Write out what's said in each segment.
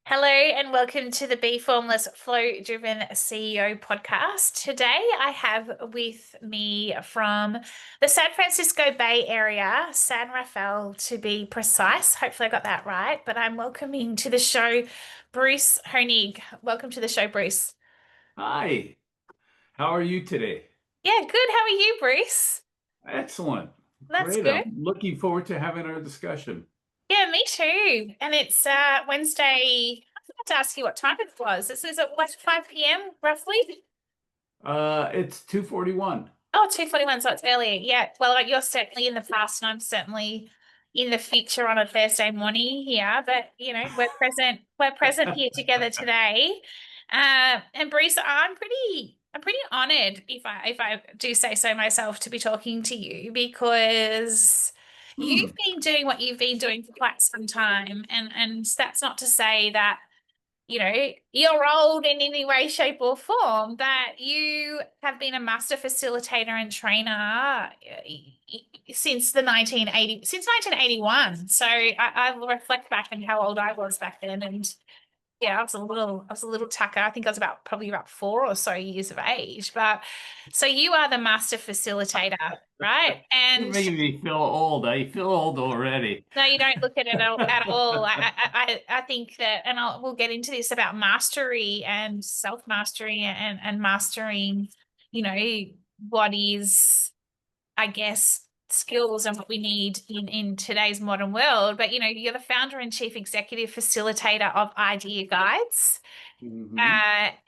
Hello and welcome to the Be Formless Flow Driven CEO podcast. Today I have with me from the San Francisco Bay Area, San Rafael to be precise. Hopefully I got that right, but I'm welcoming to the show Bruce Honig. Welcome to the show, Bruce. Hi, how are you today? Yeah, good. How are you, Bruce? Excellent. That's Great. good. I'm looking forward to having our discussion. Yeah, me too. And it's Wednesday. I forgot to ask you what time it was. This is at what, 5 p.m. roughly? It's 2:41. Oh, 2:41, so it's earlier. Yeah. Well, like you're certainly in the past and I'm certainly in the future on a Thursday morning here, but we're present here together today. And Bruce, I'm pretty honored if I do say so myself to be talking to you because you've Hmm. been doing what you've been doing for quite some time. And that's not to say that you're old in any way, shape, or form, that you have been a master facilitator and trainer since 1981. So I will reflect back on how old I was back then, and yeah, I was a little tucker. I think I was probably about 4 or so years of age. But so you are the master facilitator, right? You're And making me feel old. I feel old already. no, you don't look at it at all. I think that, and we'll get into this about mastery and self-mastery and mastering, you know, what is, I guess, skills and what we need in today's modern world. But, you're the founder and chief executive facilitator of IdeaGuides. Hmm.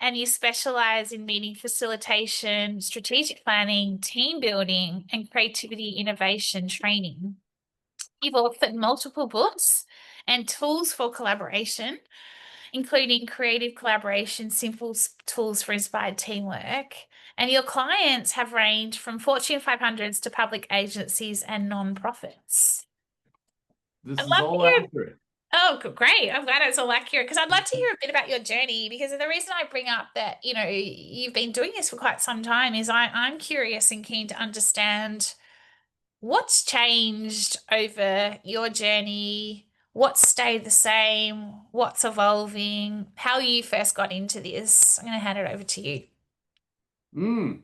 And you specialize in meeting facilitation, strategic planning, team building, and creativity innovation training. You've authored multiple books and tools for collaboration, including creative collaboration, simple tools for inspired teamwork. And your clients have ranged from Fortune 500s to public agencies and non-profits. This I'd is love to all hear. accurate. Oh, great. I'm glad it's all accurate because I'd love to hear a bit about your journey because the reason I bring up that, you've been doing this for quite some time is I'm curious and keen to understand. What's changed over your journey? What's stayed the same? What's evolving? How you first got into this? I'm going to hand it over to you. Mm.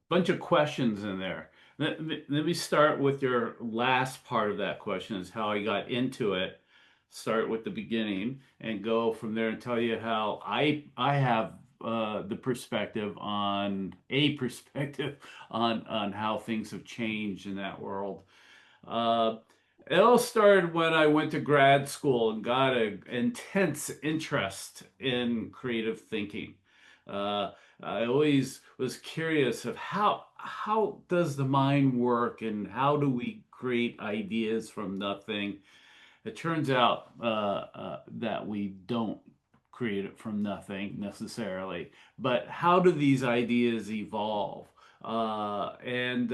Bunch of questions in there. Let me start with your last part of that question is how I got into it. Start with the beginning and go from there and tell you how I have the perspective on a perspective on how things have changed in that world. Uh, it all started when I went to grad school and got an intense interest in creative thinking. Uh, I always was curious of how does the mind work and how do we create ideas from nothing. It turns out that we don't create it from nothing necessarily, but how do these ideas evolve? And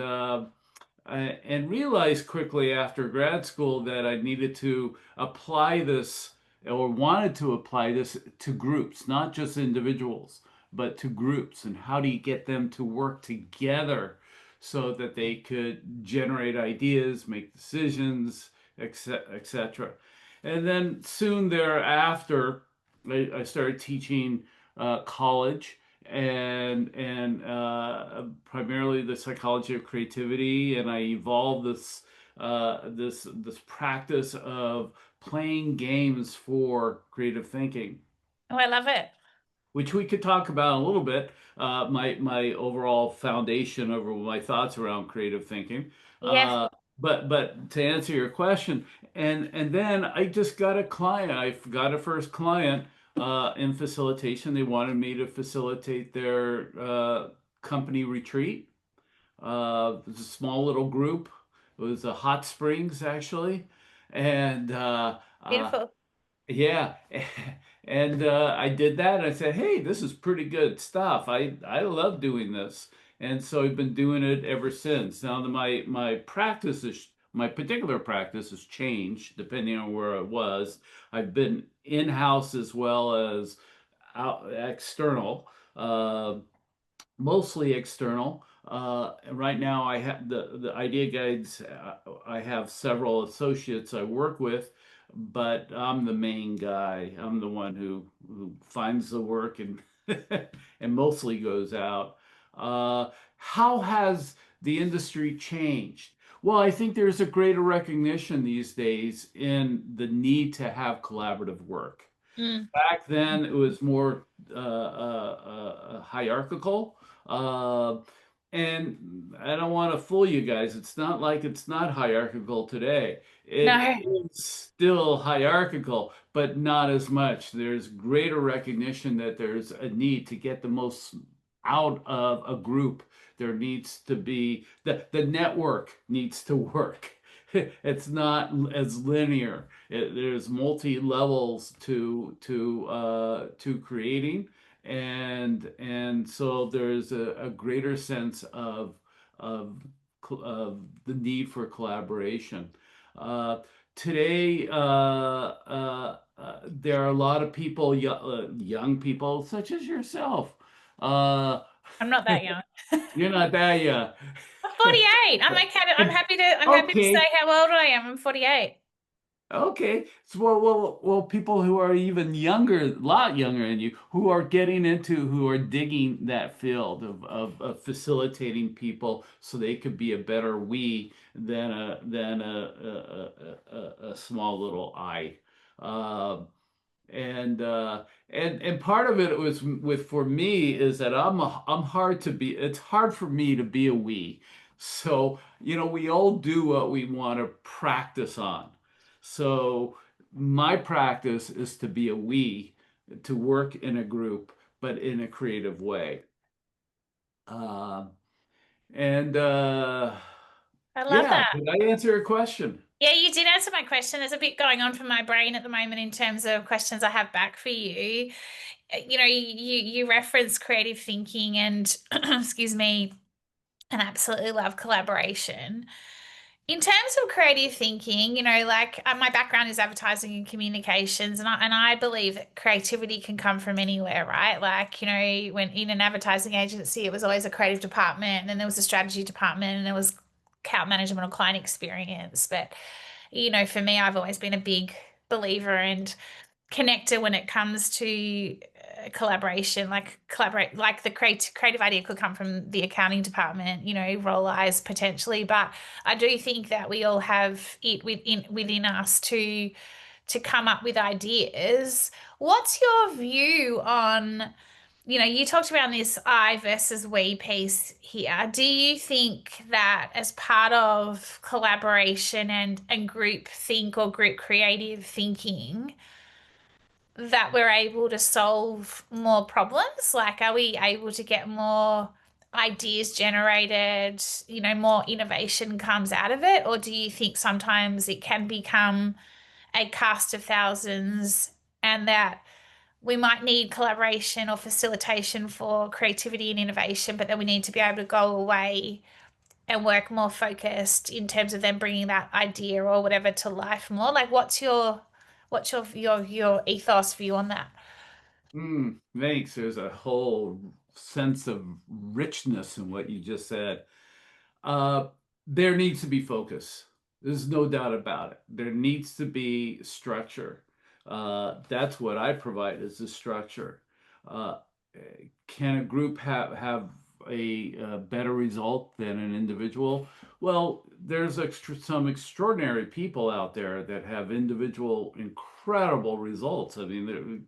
realized quickly after grad school that I needed to apply this or wanted to apply this to groups, not just individuals, but to groups. And how do you get them to work together so that they could generate ideas, make decisions, etc. And then soon thereafter, I started teaching college and primarily the psychology of creativity, and I evolved this practice of playing games for creative thinking, Oh, I love it. which we could talk about a little bit. My overall foundation over my thoughts around creative thinking. Yes. But to answer your question, and then I just got a client. I got a first client in facilitation. They wanted me to facilitate their company retreat. It was a small little group. It was a hot springs actually, and Beautiful. yeah, and I did that. And I said, "Hey, this is pretty good stuff. I love doing this." And so I've been doing it ever since. Now, my particular practice has changed depending on where I was. I've been in-house as well as out external, mostly external. Right now, I have the Idea Guides. I have several associates I work with but I'm the main guy. I'm the one who finds the work and and mostly goes out. How has the industry changed? Well, I think there's a greater recognition these days in the need to have collaborative work. Mm. Back then, it was more hierarchical. Uh, and I don't want to fool you guys. It's not like it's not hierarchical today. It No. is still hierarchical, but not as much. There's greater recognition that there's a need to get the most out of a group. There needs to be the network needs to work. It's not as linear. There's multi levels to creating, and so there's a greater sense of of the need for collaboration. Uh, Today, there are a lot of people, young people such as yourself. Uh, I'm not that young. you're not that young. I'm 48. I'm happy to say Okay, how old I am. I'm 48. okay. So, well, people who are even younger, a lot younger than you, who are digging that field of facilitating people so they could be a better we than a small little I. Uh, and part of it was with for me is that I'm hard to be. It's hard for me to be a we. So we all do what we want to practice on. So my practice is to be a we, to work in a group, but in a creative way. Uh, and I love Yeah, that. did I answer your question? Yeah, you did answer my question. There's a bit going on for my brain at the moment in terms of questions I have back for you. You reference creative thinking and excuse me, and absolutely love collaboration. In terms of creative thinking, like my background is advertising and communications, and I believe that creativity can come from anywhere, right? Like, when in an advertising agency, it was always a creative department, and then there was a strategy department, and there was account management or client experience. But, for me, I've always been a big believer and connector when it comes to collaboration. Like collaborate, like the creative idea could come from the accounting department, role eyes potentially, but I do think that we all have it within us to come up with ideas. What's your view on, you talked about this I versus we piece here. Do you think that as part of collaboration and group think or group creative thinking, that we're able to solve more problems? Like, are we able to get more ideas generated, more innovation comes out of it? Or do you think sometimes it can become a cast of thousands and that we might need collaboration or facilitation for creativity and innovation, but then we need to be able to go away and work more focused in terms of them bringing that idea or whatever to life more? Like, what's your ethos view on that? Thanks. There's a whole sense of richness in what you just said. Uh, there needs to be focus. There's no doubt about it. There needs to be structure. That's what I provide is the structure. Uh, can a group have a better result than an individual? Well, there's some extraordinary people out there that have individual incredible results. I mean,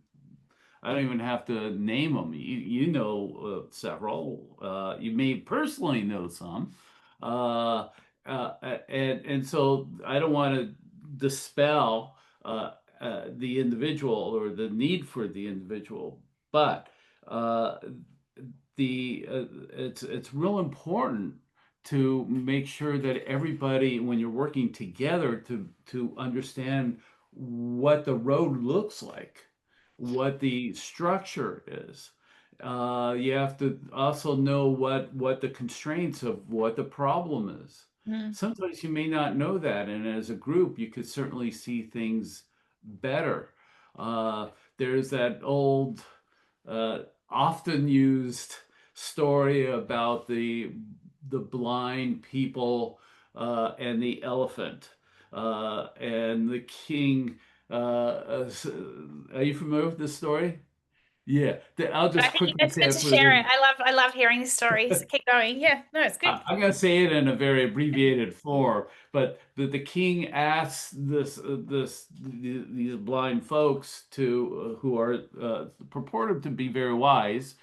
I don't even have to name them. You know several. You may personally know some. Uh, and so I don't want to dispel the individual or the need for the individual, but uh, it's real important to make sure that everybody, when you're working together, to understand what the road looks like, what the structure is. You have to also know what the constraints of what the problem is. Mm, Sometimes you may not know that, and as a group, you could certainly see things better. There's that old, uh, often used story about the blind people and the elephant, and the king Are you familiar with this story? Yeah, I'll I just think quickly it's say good it to for share it. the. I love hearing these stories. Keep going. Yeah, no, it's good. I'm going to say it in a very abbreviated form, but the king asks these blind folks to who are purported to be very wise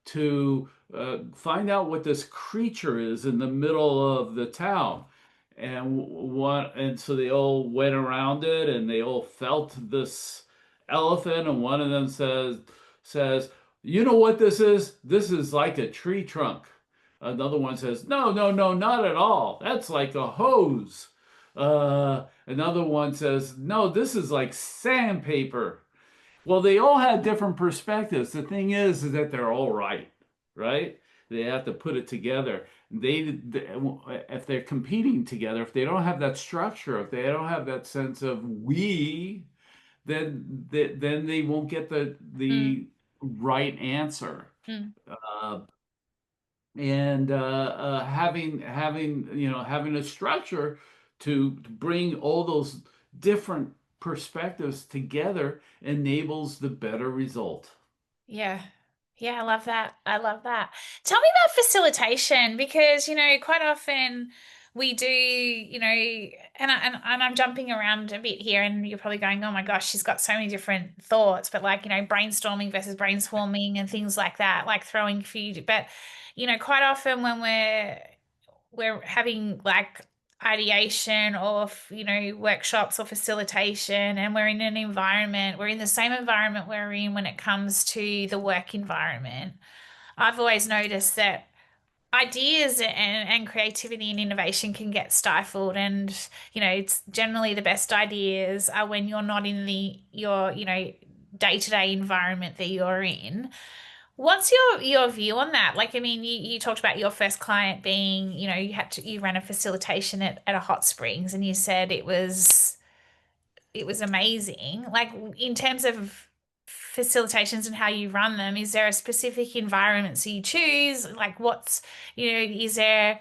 to find out what this creature is in the middle of the town. And so they all went around it and they all felt this elephant, and one of them says, "You know what this is? This is like a tree trunk." Another one says, "No, no, no, not at all. That's like a hose." Another one says, "No, this is like sandpaper." Well, they all had different perspectives. The thing is that they're all right, right? They have to put it together. If they're competing together, if they don't have that structure, if they don't have that sense of we, then they won't get Mm, the right answer. mm. Uh, and having a structure to bring all those different perspectives together enables the better result. Yeah. Yeah, I love that. I love that. Tell me about facilitation because, quite often we do, and I'm jumping around a bit here and you're probably going, "Oh my gosh, she's got so many different thoughts," but like, brainstorming versus brainstorming and things like that, like throwing food. But, quite often when we're having like ideation or workshops or facilitation, and we're in the same environment we're in when it comes to the work environment. I've always noticed that ideas and creativity and innovation can get stifled, and it's generally the best ideas are when you're not in your day-to-day environment that you're in. What's your view on that? Like, I mean, you talked about your first client being, you ran a facilitation at a hot springs and you said it was amazing. Like, in terms of facilitations and how you run them, is there a specific environment so you choose? Like, is there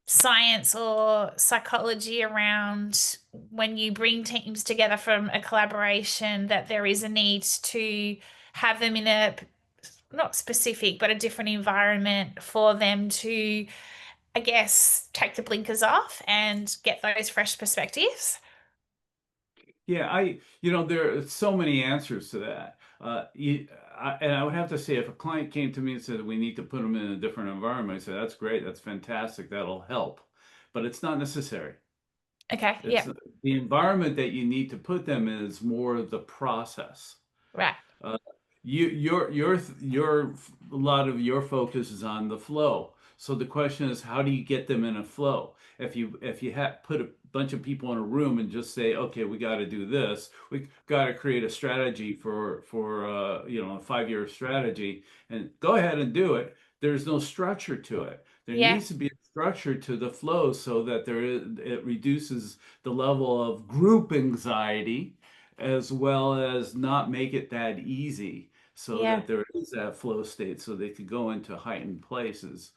science or psychology around when you bring teams together from a collaboration that there is a need to have them in a not specific, but a different environment for them to, I guess, take the blinkers off and get those fresh perspectives? Yeah, there are so many answers to that. And I would have to say, if a client came to me and said we need to put them in a different environment, I say that's great, that's fantastic, that'll help, but it's not necessary. Okay, It's yeah, the environment that you need to put them in is more the process. right. Uh, your a lot of your focus is on the flow. So the question is, how do you get them in a flow? If you put a bunch of people in a room and just say, okay, we got to do this, we got to create a strategy for a 5-year strategy, and go ahead and do it. There's no structure to it. There Yeah, needs to be a structure to the flow so that it reduces the level of group anxiety as well as not make it that easy so yeah. that there is that flow state so they could go into heightened places.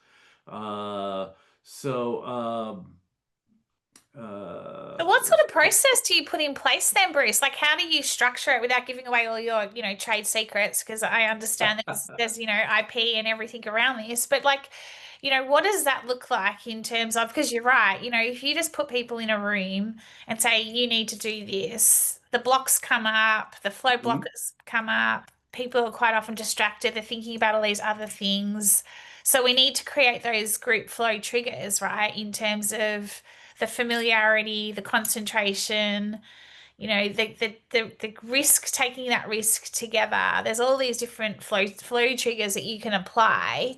Uh, so, So what sort of so process do you put in place then, Bruce? Like, how do you structure it without giving away all your, trade secrets? Because I understand there's, IP and everything around this, but like, what does that look like in terms of, because you're right, if you just put people in a room and say, you need to do this, the blocks come up, the flow Mhm. blockers come up, people are quite often distracted, they're thinking about all these other things. So we need to create those group flow triggers, right? In terms of the familiarity, the concentration, the risk, taking that risk together. There's all these different flow triggers that you can apply.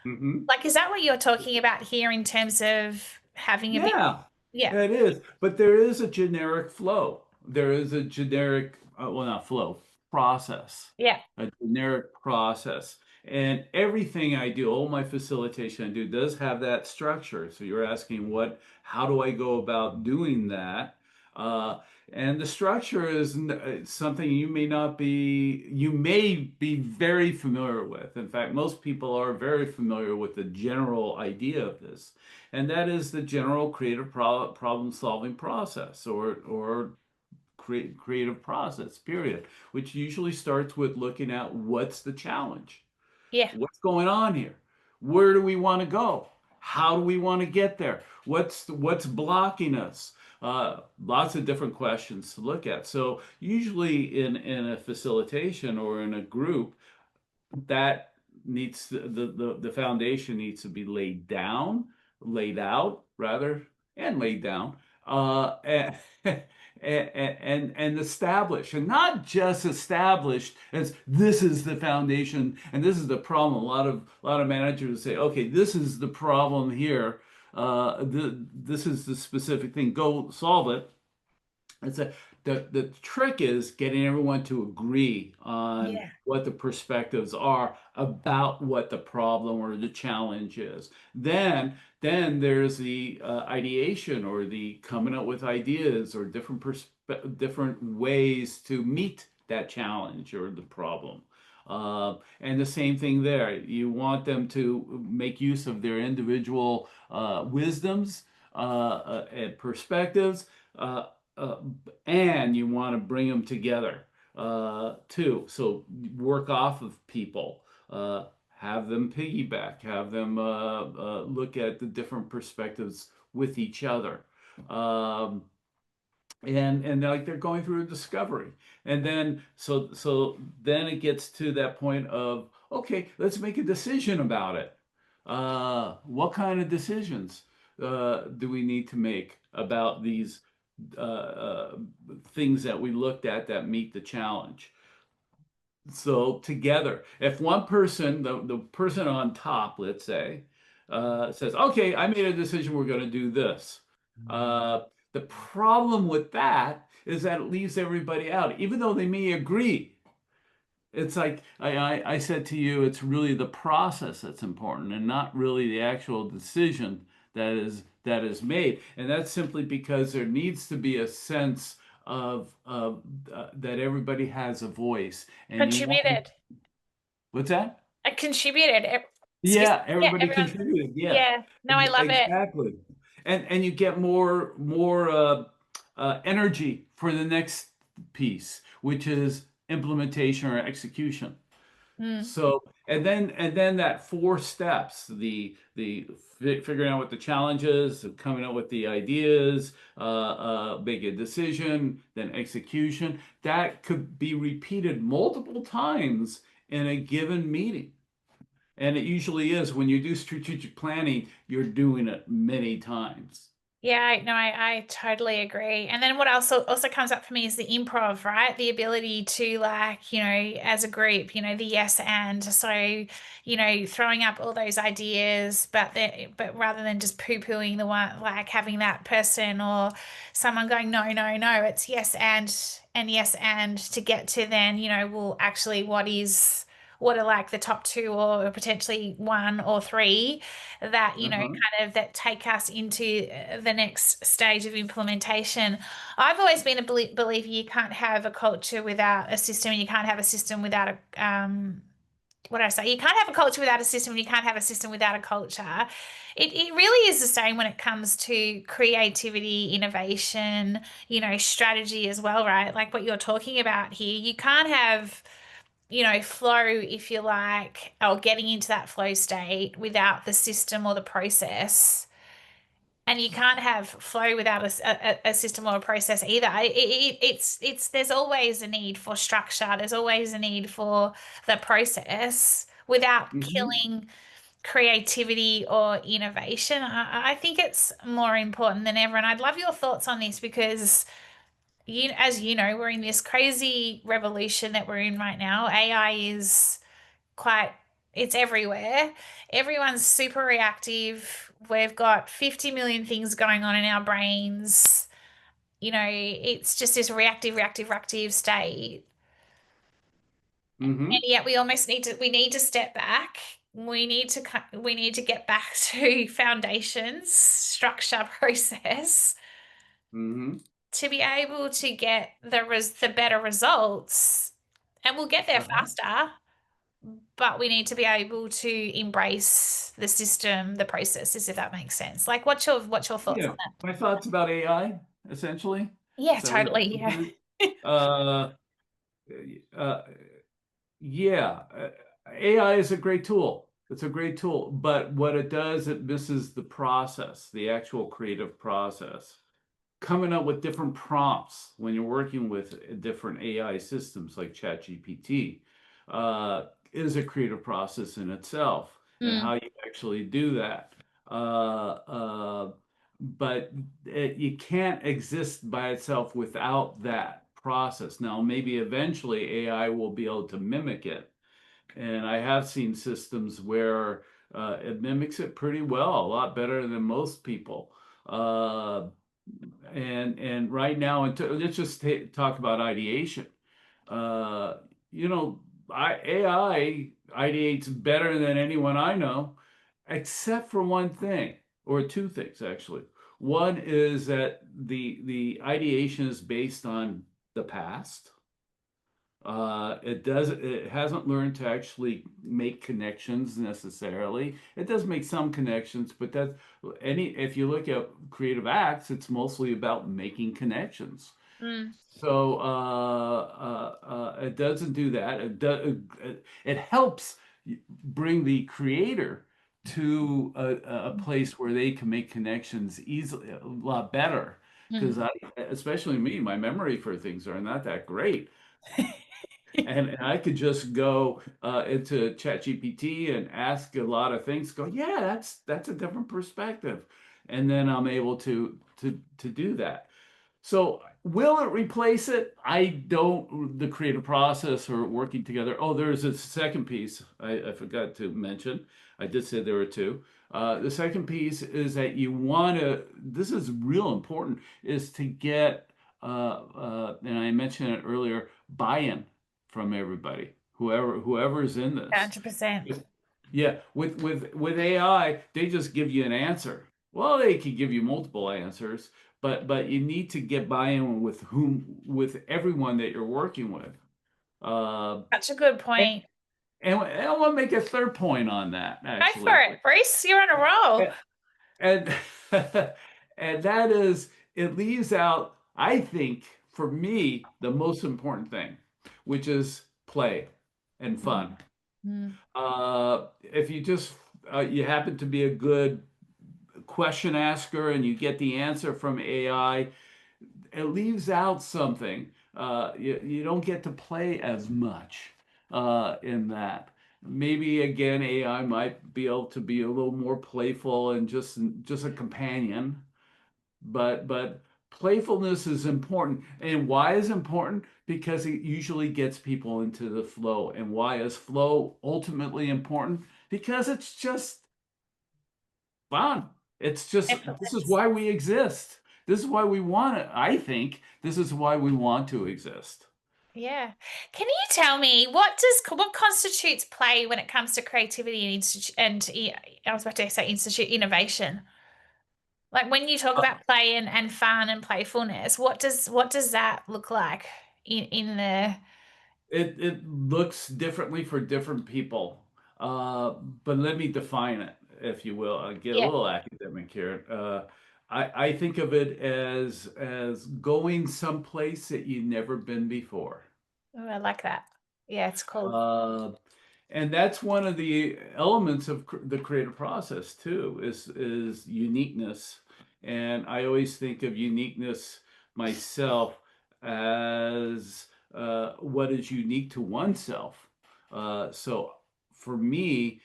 Mhm. Like, is that what you're talking about here in terms of having a bit? Yeah, Yeah, it is. But there is a generic flow. There is a generic, well, not flow, process, yeah, a generic process. And everything I do, all my facilitation I do, does have that structure. So you're asking how do I go about doing that? Uh, and the structure is something you may be very familiar with. In fact, most people are very familiar with the general idea of this, and that is the general creative problem solving process, or creative process, period, which usually starts with looking at what's the challenge. Yeah. What's going on here? Where do we want to go? How do we want to get there? What's blocking us? Lots of different questions to look at. So usually in a facilitation or in a group, that needs the foundation needs to be laid out rather, and laid down, and, and established, and not just established as this is the foundation and this is the problem. A lot of managers say, okay, this is the problem here. This is the specific thing. Go solve it. It's a the trick is getting everyone to agree on Yeah. what the perspectives are about what the problem or the challenge is. Then there's the ideation or the coming up with ideas or different ways to meet that challenge or the problem. And the same thing there. You want them to make use of their individual wisdoms and perspectives. Uh, uh, and you want to bring them together too. So work off of people, have them piggyback, have them look at the different perspectives with each other. Um, and like they're going through a discovery, and then so then it gets to that point of, okay, let's make a decision about it. What kind of decisions do we need to make about these uh, uh, things that we looked at that meet the challenge? So together, if one person, the person on top, let's say, says, "Okay, I made a decision. We're going to do this." Uh, the problem with that is that it leaves everybody out, even though they may agree. It's like I said to you, it's really the process that's important and not really the actual decision that is made. And that's simply because there needs to be a sense of that everybody has a voice. And you want, Contributed. what's that? I contributed. Excuse Yeah, me. Yeah, everybody everyone's. contributed. Yeah, Yeah. No, I love it. exactly. And you get more energy for the next piece, which is implementation or execution. Mm. So, and then that four steps, the figuring out what the challenge is, coming up with the ideas, make a decision, then execution. That could be repeated multiple times in a given meeting. And it usually is when you do strategic planning, you're doing it many times. Yeah, no, I totally agree. And then what also comes up for me is the improv, right? The ability to like, as a group, the yes and. So, throwing up all those ideas, but rather than just poo-pooing the one, like having that person or someone going, no, no, no, it's yes and yes and to get to then, well, actually what are like the top two or potentially one or three that Uh-huh. kind of that take us into the next stage of implementation. I've always been a believer you can't have a culture without a system, and you can't have a system without a what did I say? You can't have a culture without a system, and you can't have a system without a culture. It really is the same when it comes to creativity, innovation, strategy as well, right? Like what you're talking about here. You can't have flow, if you like, or getting into that flow state without the system or the process. And you can't have flow without a system or a process either. There's always a need for structure. There's always a need for the process without Hmm. killing creativity or innovation. I think it's more important than ever. And I'd love your thoughts on this because as you know, we're in this crazy revolution that we're in right now. AI is quite, it's everywhere. Everyone's super reactive. We've got 50 million things going on in our brains. It's just this reactive, reactive, reactive state. And Hmm. yet we need to step back. We need to get back to foundations, structure, process Hmm. to be able to get the better results. And we'll get there Uh-huh. faster. But we need to be able to embrace the system, the processes, if that makes sense. Like, what's your thoughts Yeah, on that? my thoughts about AI, essentially. Yeah, Is that what you're totally. going Yeah. through? Uh, uh, yeah, AI is a great tool. It's a great tool, but what it does, it misses the process, the actual creative process. Coming up with different prompts when you're working with different AI systems like ChatGPT is a creative process in itself, and Mm, how you actually do that. Uh, uh, but you can't exist by itself without that process. Now, maybe eventually AI will be able to mimic it, and I have seen systems where it mimics it pretty well, a lot better than most people. Uh, and right now, let's just talk about ideation. Uh, you know, AI ideates better than anyone I know, except for one thing, or two things actually. One is that the ideation is based on the past. It hasn't learned to actually make connections necessarily. It does make some connections, but if you look at creative acts, it's mostly about making connections. mm, So it doesn't do that. It helps bring the creator to a place where they can make connections easily, a lot better. mm. Because especially me, my memory for things are not that great. And I could just go into ChatGPT and ask a lot of things. Go, yeah, that's a different perspective, and then I'm able to do that. So will it replace it? I don't. The creative process or working together. Oh, there's a second piece I forgot to mention. I did say there were two. The second piece is that you want to. This is real important. Is to get and I mentioned it earlier, buy-in from everybody, whoever's in this. 100%. Yeah, with AI, they just give you an answer. Well, they could give you multiple answers, but you need to get buy-in with everyone that you're working with. Uh, That's a good and, point. and I want to make a third point on that, Go for actually. it, Bruce. You're on a roll. And and that is, it leaves out, I think, for me, the most important thing, which is play and Mm, fun. mm. If you happen to be a good question asker and you get the answer from AI, it leaves out something. You don't get to play as much in that. Maybe again, AI might be able to be a little more playful and just a companion, but playfulness is important. And why is important? Because it usually gets people into the flow. And why is flow ultimately important? Because it's just fun. It's just, this is Effortless. why we exist. This is why we want it. I think this is why we want to exist. Yeah. Can you tell me what constitutes play when it comes to creativity and I was about to say institute innovation? Like when you talk Uh, about play and fun and playfulness, what does that look like in the it looks differently for different people. Uh, but let me define it, if you will. I'll get a yeah, little academic here. I think of it as going someplace that you've never been before. oh, I like that. Yeah, it's cool. Uh, and that's one of the elements of the creative process too, is uniqueness. And I always think of uniqueness myself as what is unique to oneself. So for me,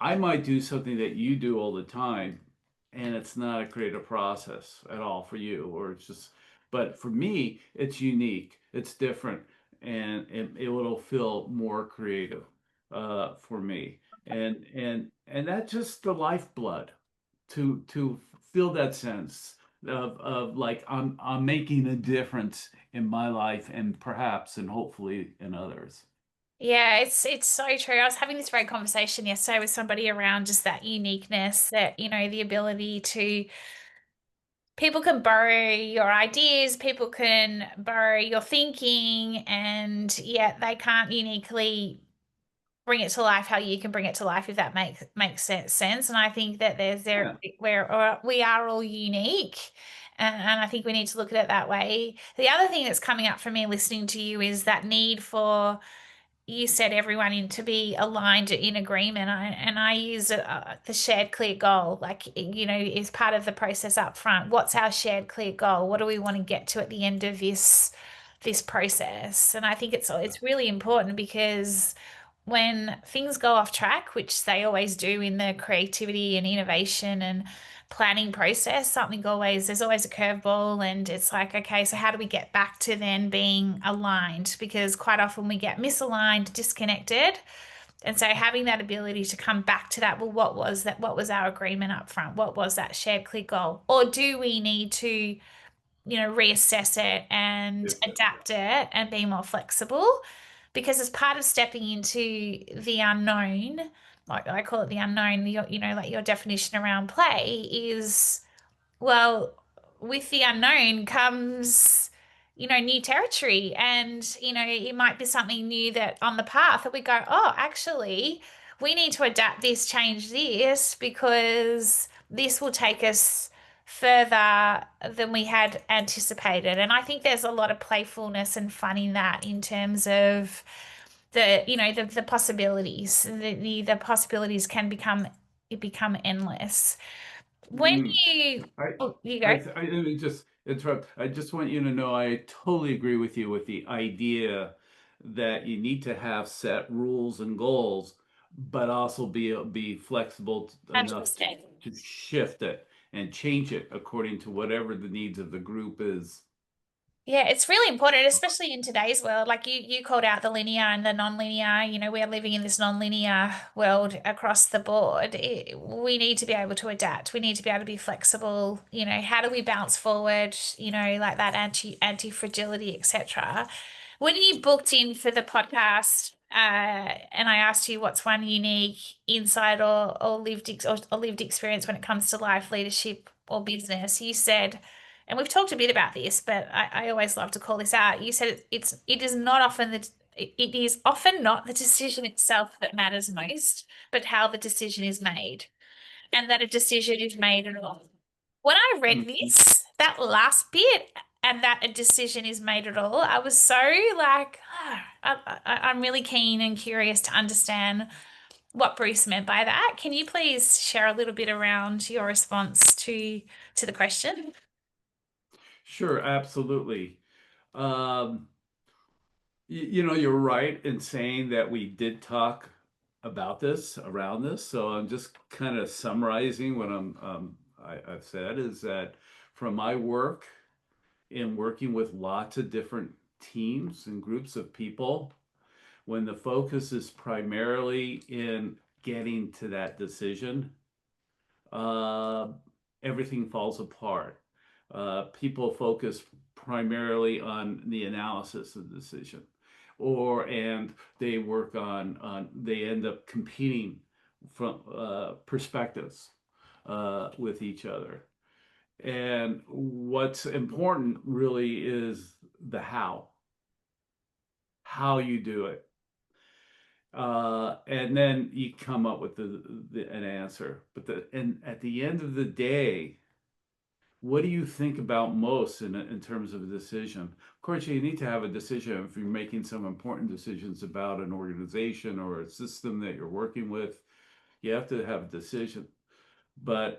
I might do something that you do all the time, and it's not a creative process at all for you, or it's just, but for me, it's unique, it's different, and it will feel more creative for me. And that's just the lifeblood to feel that sense of like I'm making a difference in my life and perhaps and hopefully in others. Yeah, it's so true. I was having this great conversation yesterday with somebody around just that uniqueness, that, the ability to people can borrow your ideas, people can borrow your thinking, and yet they can't uniquely bring it to life how you can bring it to life, if that makes sense. And I think that there's there Yeah. where we are all unique, And I think we need to look at it that way. The other thing that's coming up for me listening to you is that need for, you said, everyone in to be aligned in agreement. And I use the shared clear goal, like, is part of the process up front. What's our shared clear goal? What do we want to get to at the end of this process? And I think it's really important because when things go off track, which they always do in the creativity and innovation and planning process, there's always a curveball, and it's like, okay, so how do we get back to then being aligned? Because quite often we get misaligned, disconnected. And so having that ability to come back to that, well, what was that? What was our agreement up front? What was that shared clear goal? Or do we need to reassess it and Shift it. adapt it and be more flexible? Because as part of stepping into the unknown, like I call it the unknown, like your definition around play is, well, with the unknown comes, new territory. And, it might be something new that on the path that we go, oh, actually, we need to adapt this, change this, because this will take us further than we had anticipated. And I think there's a lot of playfulness and fun in that, in terms of the possibilities. The possibilities can become endless. When Mm. you I, Oh, you go. let me just interrupt. I just want you to know I totally agree with you with the idea that you need to have set rules and goals, but also be flexible enough 100%. to shift it and change it according to whatever the needs of the group is. Yeah, it's really important, especially in today's world. Like you called out the linear and the non-linear. We're living in this non-linear world across the board. We need to be able to adapt. We need to be able to be flexible. How do we bounce forward? Like that anti-fragility, etc. When you booked in for the podcast, and I asked you what's one unique insight or lived experience when it comes to life, leadership, or business, you said, and we've talked a bit about this, but I always love to call this out. You said it is not often that it is often not the decision itself that matters most, but how the decision is made, and that a decision is made at all. When I read Mhm. this, that last bit, and that a decision is made at all, I was so like, I'm really keen and curious to understand what Bruce meant by that. Can you please share a little bit around your response to the question? Sure, absolutely. Um, you're right in saying that we did talk about this around this. So I'm just kind of summarizing what I've said is that from my work in working with lots of different teams and groups of people, when the focus is primarily in getting to that decision, uh, everything falls apart. People focus primarily on the analysis of the decision, and they work they end up competing from perspectives with each other. And what's important really is the how you do it. And then you come up with an answer. And at the end of the day, what do you think about most in terms of a decision? Of course, you need to have a decision if you're making some important decisions about an organization or a system that you're working with. You have to have a decision. But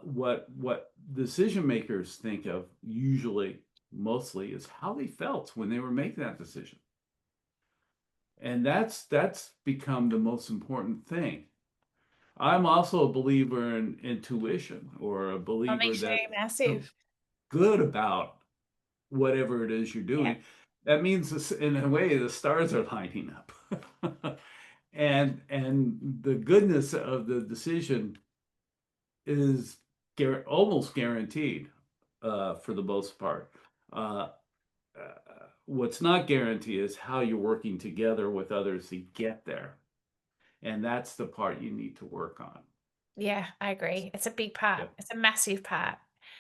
what decision makers think of usually, mostly, is how they felt when they were making that decision, and that's become the most important thing. I'm also a believer in intuition, or a Oh, me believer too, that feel massive. good about whatever it is you're Yeah. doing. That means this, in a way, the stars are lining up. And the goodness of the decision is almost guaranteed for the most part. Uh, what's not guaranteed is how you're working together with others to get there. And that's the part you need to work on. Yeah, I agree. It's a big part. Yep. It's a massive part.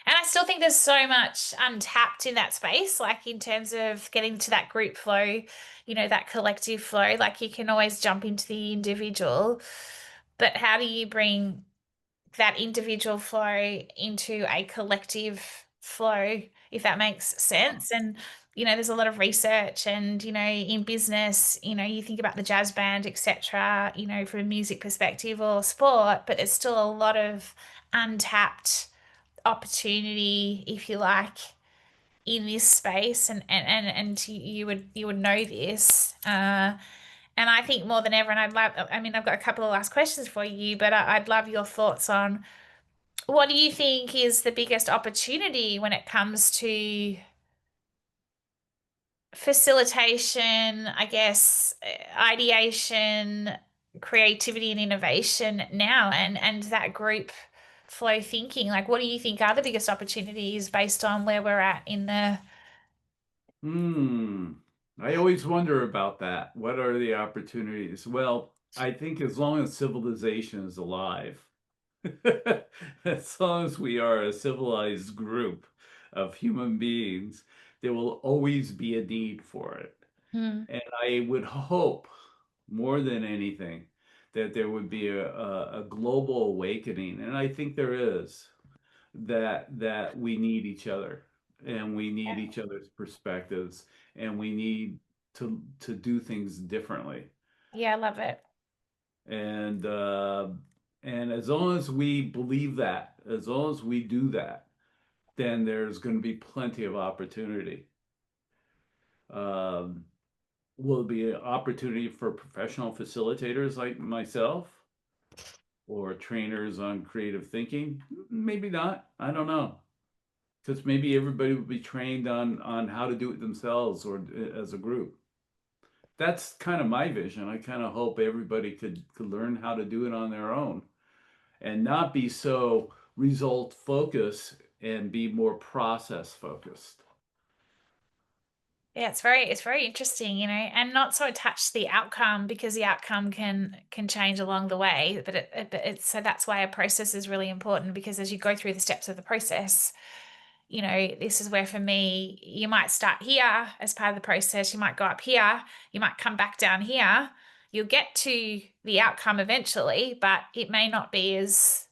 And I still think there's so much untapped in that space, like in terms of getting to that group flow, that collective flow. Like you can always jump into the individual, but how do you bring that individual flow into a collective flow, if that makes sense. And, there's a lot of research and, in business, you think about the jazz band, etc., from a music perspective or sport, but there's still a lot of untapped opportunity, if you like, in this space, and you would know this. And I think more than ever, and I've got a couple of last questions for you, but I'd love your thoughts on what do you think is the biggest opportunity when it comes to facilitation, I guess, ideation, creativity and innovation now, and that group flow thinking. Like, what do you think are the biggest opportunities based on where we're at in the Hmm. I always wonder about that. What are the opportunities? Well, I think as long as civilization is alive, as long as we are a civilized group of human beings, there will always be a need for it. Hmm. And I would hope more than anything that there would be a global awakening, and I think there is, that we need each other and we need each other's perspectives and we need to do things differently. Yeah, I love it. And and as long as we believe that, as long as we do that, then there's going to be plenty of opportunity. Um, will it be an opportunity for professional facilitators like myself or trainers on creative thinking? Maybe not. I don't know. Because maybe everybody would be trained on how to do it themselves or as a group. That's kind of my vision. I kind of hope everybody could learn how to do it on their own and not be so result focused and be more process focused. Yeah, it's very interesting, and not so attached to the outcome because the outcome can change along the way. But it's so that's why a process is really important because as you go through the steps of the process, this is where for me, you might start here as part of the process, you might go up here, you might come back down here. You'll get to the outcome eventually, but it may not be as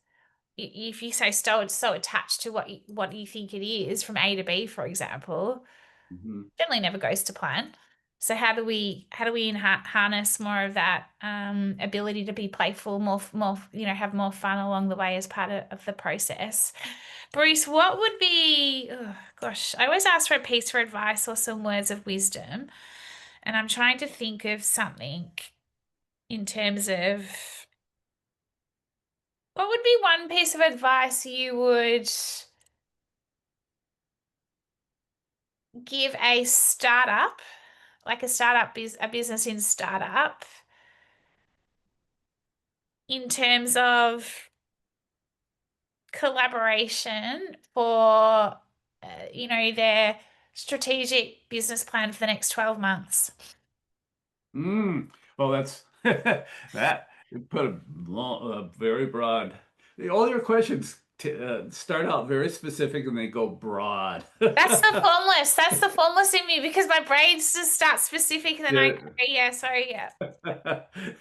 if you say so attached to what you think it is from A to B, for example, Mhm. generally never goes to plan. So how do we harness more of that ability to be playful, more have more fun along the way as part of the process? Bruce, what would be, oh, gosh, I always ask for a piece for advice or some words of wisdom, and I'm trying to think of something in terms of what would be one piece of advice you would give a startup, like a business in startup, in terms of collaboration for, their strategic business plan for the next 12 months. Well, that's that you put a very broad. All your questions start out very specific and they go broad. That's the formless in me because my brain just starts specific and then I go, Yeah. yeah, sorry, yeah.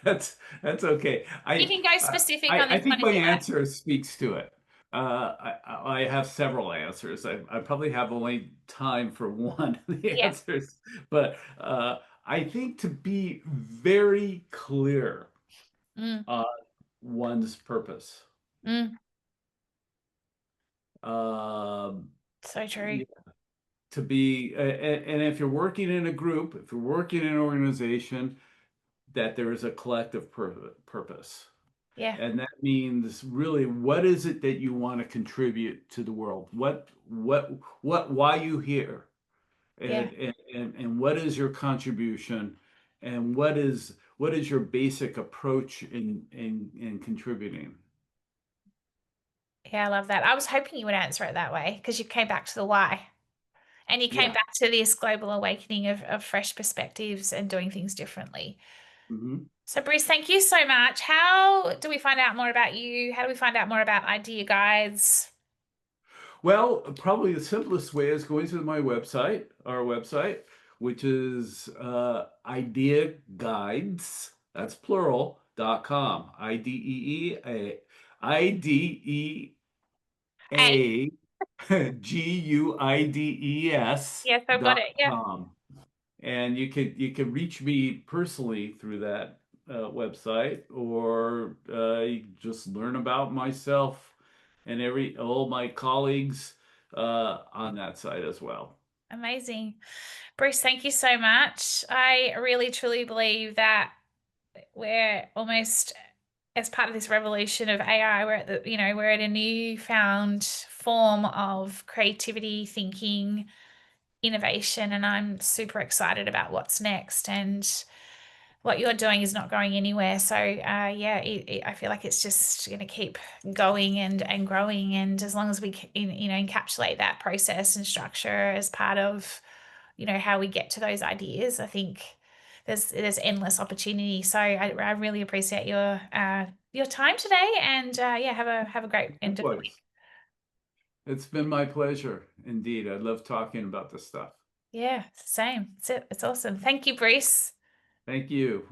That's okay. You can go specific on I this one think if my you like. answer speaks to it. I have several answers. I probably have only time for one of the Yeah. answers, but I think to be very clear Mm, on one's purpose. mm, Um, so true. yeah, to be, and if you're working in a group, if you're working in an organization, that there is a collective purpose. Yeah. And that means really what is it that you want to contribute to the world? Why you here? Yeah. And what is your contribution? And what is your basic approach in contributing? Yeah, I love that. I was hoping you would answer it that way because you came back to the why and you came Yeah. back to this global awakening of fresh perspectives and doing things differently. Mhm. So, Bruce, thank you so much. How do we find out more about you? How do we find out more about Idea Guides? Well, probably the simplest way is going to my website, our website, which is IdeaGuides, that's plural, .com, IDEEA, Hey, IdeaGuides yes, I've got dot it. Yeah. com. And you can reach me personally through that website, or you can just learn about myself and every all my colleagues on that site as well. Amazing. Bruce, thank you so much. I really truly believe that we're almost as part of this revolution of AI, we're at we're at a newfound form of creativity, thinking, innovation, and I'm super excited about what's next. And what you're doing is not going anywhere. So, yeah, I feel like it's just going to keep going and growing. And as long as we, encapsulate that process and structure as part of, how we get to those ideas, I think there's endless opportunity. So I really appreciate your time today. And yeah, have a great end of the week. Likewise. It's been my pleasure indeed. I love talking about this stuff. Yeah, same. It's awesome. Thank you, Bruce. Thank you.